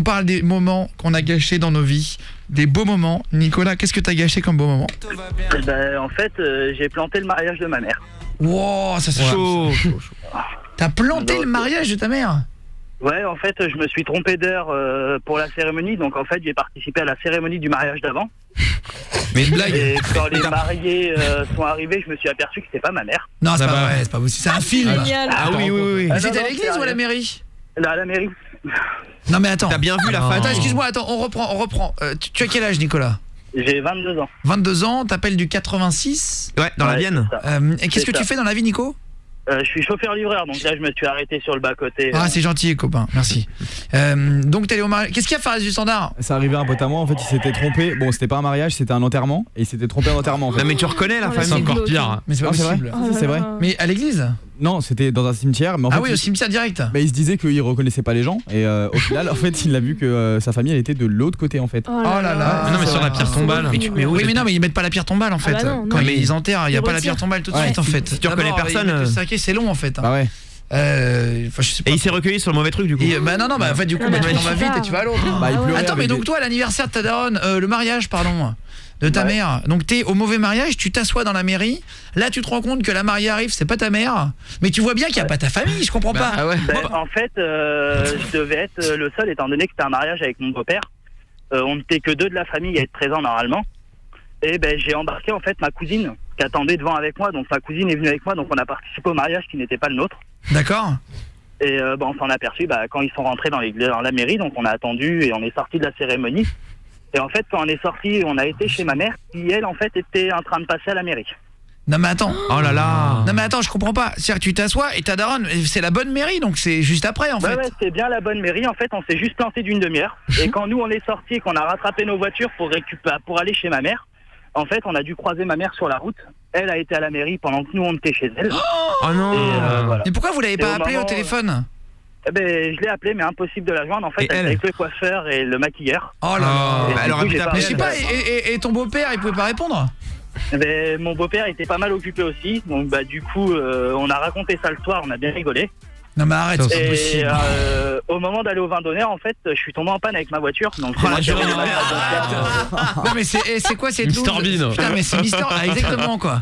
parle des moments qu'on a gâchés dans nos vies, des beaux moments. Nicolas, qu'est-ce que t'as gâché comme beau moment? En fait, j'ai planté le mariage de ma mère. Wow, ça c'est chaud. T'as planté Donc, le mariage de ta mère? Ouais, en fait, je me suis trompé d'heure pour la cérémonie. Donc, en fait, j'ai participé à la cérémonie du mariage d'avant. Mais une blague. Et quand les mariés sont arrivés, je me suis aperçu que c'était pas ma mère. Non, c'est pas vrai, c'est pas possible. C'est un film. Génial. Ah oui. C'était à l'église ou à la mairie? Là, à la mairie. Non mais attends. T'as bien vu la fin. Attends, excuse-moi, on reprend. Tu as quel âge, Nicolas? J'ai 22 ans. 22 ans, t'appelles du 86. Ouais, dans la Vienne. Et qu'est-ce que tu fais dans la vie, Nico? Je suis chauffeur-livreur, donc là je me suis arrêté sur le bas-côté. Ah, c'est gentil, copain, merci. Donc t'es allé au mariage. Qu'est-ce qu'il y a à faire du standard? Ça arrivait à un pote à moi, en fait, il s'était trompé. Bon, c'était pas un mariage, c'était un enterrement. Et il s'était trompé en enterrement, en fait. Non mais tu reconnais la Oh, famille. là, C'est encore glauque. pire. Mais c'est pas Non, c'est vrai. possible. Oh là C'est vrai. là. Mais à l'église? Non, c'était dans un cimetière. Mais en Ah fait, oui, au cimetière direct. bah, il se disait qu'il reconnaissait pas les gens. Et au final, en fait, il a vu que sa famille, elle était de l'autre côté, en fait. Oh là là. Mais non, mais sur la pierre C'est tombale. horrible. Oui, mais non, mais ils mettent pas la pierre tombale en fait. bah non, Quand non. ils enterrent, il y a Ils pas la retirent. pierre tombale tout de Ouais. suite en fait. Si tu reconnais D'abord, personne, ils mettent le saké, c'est long en fait. Bah ouais. Enfin, je sais pas. Et il s'est recueilli sur le mauvais truc du coup. Bah non, en fait, du coup, Non, bah, mais tu t'en vas je sais vite pas. et tu vas à l'autre. Bah, il Ah ouais. pleurait Attends, mais avec donc des- toi, l'anniversaire de ta daronne, le mariage, pardon, de ta mère. Donc t'es au mauvais mariage, tu t'assois dans la mairie. Là, tu te rends compte que la mariée arrive, c'est pas ta mère. Mais tu vois bien qu'il y a pas ta famille, je comprends pas. Ah ouais. En fait, je devais être le seul, étant donné que c'était un mariage avec mon beau-père. On n'était que deux de la famille à être présents normalement. Et j'ai embarqué en fait ma cousine qui attendait devant avec moi. Donc ma cousine est venue avec moi, donc on a participé au mariage qui n'était pas le nôtre. D'accord. Et on s'en a aperçu quand ils sont rentrés dans la mairie. Donc on a attendu et on est sorti de la cérémonie. Et en fait, quand on est sorti, on a été chez ma mère qui, elle, en fait, était en train de passer à la mairie. Non mais attends. Oh là là. Non mais attends, je comprends pas. C'est-à-dire que tu t'assois et ta daronne, c'est la bonne mairie, donc c'est juste après en fait. Ouais, c'est bien la bonne mairie. En fait, on s'est juste planté d'une demi-heure. Et quand nous, on est sortis et qu'on a rattrapé nos voitures pour aller chez ma mère, en fait, on a dû croiser ma mère sur la route. Elle a été à la mairie pendant que nous, on était chez elle. Oh non. Et voilà. Mais pourquoi vous l'avez Et pas au appelé au moment, téléphone? Je l'ai appelé, mais impossible de la joindre. En fait, Et elle elle était avec le coiffeur et le maquilleur. Oh là là. Bah, Et elle du aurait coup, pu j'ai t'appeler. Mais je sais pas, elle. et ton beau-père, il pouvait pas répondre? Mon beau-père était pas mal occupé aussi. Donc, du coup, on a raconté ça le soir. On a bien rigolé. Non mais arrête, c'est pas Et possible. au moment d'aller au vin d'honneur, en fait, je suis tombé en panne avec ma voiture. Donc, Oh, la moi qui avais journée. le matelas Non mais c'est quoi cette Mr loose? Bean. Putain mais c'est Mister, exactement quoi.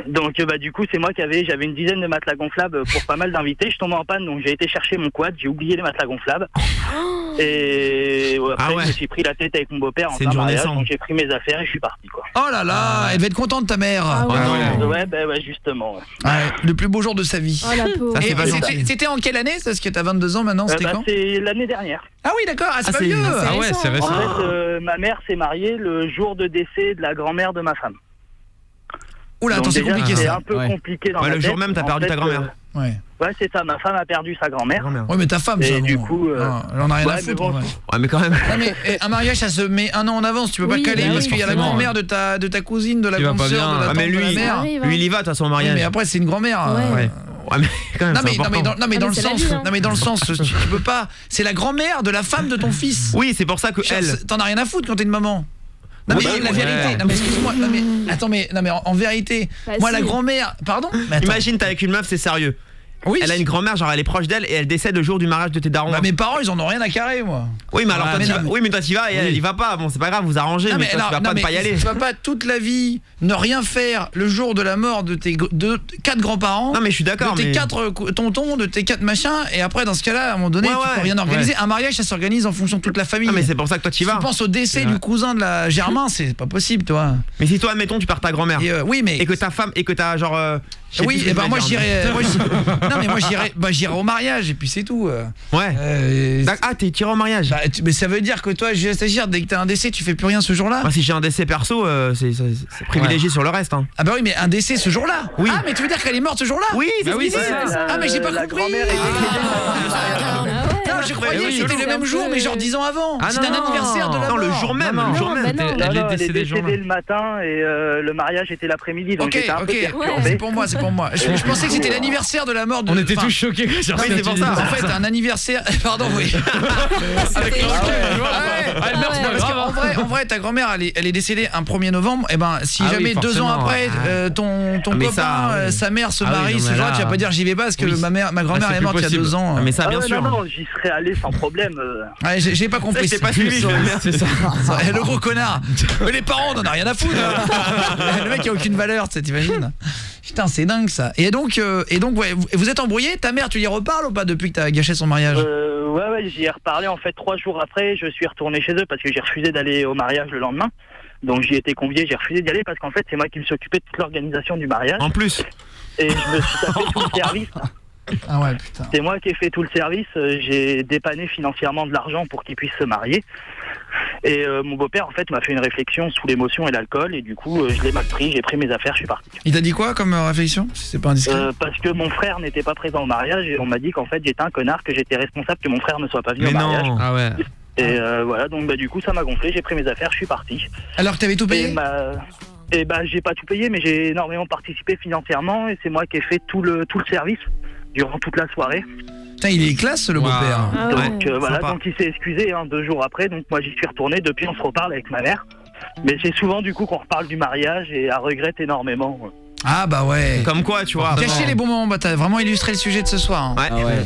Donc du coup c'est moi j'avais une dizaine de matelas gonflables pour pas mal d'invités. Je tombais en panne, donc j'ai été chercher mon quad, j'ai oublié les matelas gonflables. Et après Ah ouais. je me suis pris la tête avec mon beau-père en C'est une plein journée mariage, sans. donc j'ai pris mes affaires et je suis parti quoi. Oh là là, elle devait être contente ta mère. Ah ouais. Ah ouais. Ouais justement. Ouais. Ouais, le plus beau jour de sa vie. Oh la pauvre. Ça, c'est Et pas c'était en quelle année? Parce que t'as 22 ans maintenant, c'était quand? C'est l'année dernière. Ah oui d'accord, c'est pas c'est- vieux. Ah ouais, c'est En récent. fait ma mère s'est mariée le jour de décès de la grand-mère de ma femme. Oula, attends, Donc c'est déjà, compliqué c'était ça. un peu Ouais. compliqué dans Ouais, ma le tête. jour même, t'as En perdu fait, ta grand-mère. Ouais. Ouais, c'est ça, ma femme a perdu sa grand-mère. Grand-mère. Ouais mais ta femme Et ça. du bon. coup, Non, elle en a rien à ouais, mais foutre. bon, ouais. Ouais, mais quand même. Non mais un mariage ça se met un an en avance, tu peux pas Oui, caler bah parce oui, qu'il y a la forcément. grand-mère de ta cousine, de la Qui va grande pas sœur, bien. de la Ah, tante mais de la lui, mère. arrive, hein. lui il y va, de toute façon, au Oui, mariage. mais après c'est une grand-mère. Ouais. Ouais. Ouais, mais quand même, Non c'est mais, important. dans Ah, le mais c'est la sens, vie, hein. non mais dans le sens, tu peux pas. C'est la grand-mère de la femme de ton fils. Oui, c'est pour ça que elle. T'en as rien à foutre quand t'es une maman. Non Oui, mais la ouais. vérité, non mais excuse-moi, non mais attends mais non mais en vérité, Bah, moi si. la grand-mère, pardon. Mais attends. Imagine, t'es avec une meuf, c'est sérieux. Oui. Elle a une grand-mère, genre elle est proche d'elle et elle décède le jour du mariage de tes darons. Bah, mes parents ils en ont rien à carrer moi. Oui, mais alors Ouais, toi, mais t'y non, vas. mais- Oui, mais toi t'y vas et elle Oui. y va pas. Bon, c'est pas grave, vous arrangez, Non mais toi, tu vas pas ne pas y aller. Tu vas pas toute la vie ne rien faire le jour de la mort de tes 4 grands-parents. Non, mais je suis d'accord. De tes mais- 4 tontons, de tes 4 machins, et après dans ce cas-là, à un moment donné, Ouais, tu ouais. peux rien organiser. Un mariage, ça s'organise en fonction de toute la famille. Non, mais c'est pour ça que toi t'y Si vas. tu penses au décès C'est du vrai. cousin de la Germain, c'est pas possible, toi. Mais si toi, admettons, tu perds ta grand-mère Et oui, mais et que ta femme et que t'as genre. je sais plus oui, ce que et je ben voulais moi dire, j'irai. Non mais moi j'irai au mariage et puis c'est tout. Ouais. Ah, t'es tiré au mariage. Bah, mais ça veut dire que toi, je stagiaire, dès que t'as un décès, tu fais plus rien ce jour-là. Moi, si j'ai un décès perso, c'est privilégié sur le reste. Hein. Ah bah oui, mais un décès ce jour-là. Oui. Ah mais tu veux dire qu'elle est morte ce jour-là? Oui, c'est Bah oui, ce que c'est je disais. ça. Ah mais j'ai pas La compris. grand-mère était Non, je croyais oui, que c'était c'est le même un jour, peu- mais genre 10 ans avant. Ah, C'était un non. anniversaire de la Non, mort. le jour même. Non, Le jour non, même. bah non. Elle est elle est décédée le jour décédée même. le matin et le mariage était l'après-midi, donc Ok, j'étais un peu ok, perturbé. c'est pour moi, c'est pour moi. Je pensais que c'était l'anniversaire de la mort de. On était enfin, tous choqués quand j'ai reçu Oui, la c'est pour petite ça. idée. En fait, un anniversaire. Pardon, oui. Avec le recul, tu vois. Ah ouais. Ah, elle meurt, c'est pas Parce grave. qu'en vrai, ta grand-mère, elle est décédée un 1er novembre. Et ben, si Ah oui, jamais 2 ans forcément. après, ton mais copain, ça, oui. sa mère se Ah oui, marie non, ce mais jour-là, là- tu vas pas dire j'y vais pas parce que Oui. ma grand-mère Là, c'est est morte il y a plus 2 ans. Mais ça, bien ouais, sûr. Non, j'y serais aller sans problème. Ouais, j'ai pas compris. J'ai pas suivi, je veux dire. C'est ça. Ouais, le gros connard. Les parents, on en a rien à foutre. Le mec a aucune valeur, tu sais, t'imagines. Putain, c'est dingue ça. Et donc ouais, vous êtes embrouillés. Ta mère, tu lui reparles ou pas depuis que t'as gâché son mariage? Ouais, j'y ai reparlé en fait 3 jours après. Je suis retourné chez eux parce que j'ai refusé d'aller au mariage le lendemain. Donc j'y étais convié, j'ai refusé d'y aller parce qu'en fait c'est moi qui me suis occupé de toute l'organisation du mariage. En plus. Et je me suis tapé tout le service. Ah ouais, putain. C'est moi qui ai fait tout le service. J'ai dépanné financièrement de l'argent pour qu'il puisse se marier. Et mon beau-père en fait m'a fait une réflexion sous l'émotion et l'alcool. Et du coup je l'ai mal pris, j'ai pris mes affaires, je suis parti. Il t'a dit quoi comme réflexion? Si c'est pas indiscret. Parce que mon frère n'était pas présent au mariage et on m'a dit qu'en fait j'étais un connard, que j'étais responsable que mon frère ne soit pas venu Mais au mariage. non. Ah ouais. Et voilà, donc du coup ça m'a gonflé, j'ai pris mes affaires, je suis parti. Alors que t'avais tout payé? Et j'ai pas tout payé, mais j'ai énormément participé financièrement et c'est moi qui ai fait tout le service durant toute la soirée. Putain, il est classe le beau-père. Ah ouais. Donc voilà, sympa. donc il s'est excusé 2 jours après, donc moi j'y suis retourné, depuis on se reparle avec ma mère. Mais c'est souvent du coup qu'on reparle du mariage et elle regrette énormément. Ah bah ouais. Comme quoi, tu vois. Cacher les bons moments, bah t'as vraiment illustré le sujet de ce soir. Hein. Ouais. Ah ouais.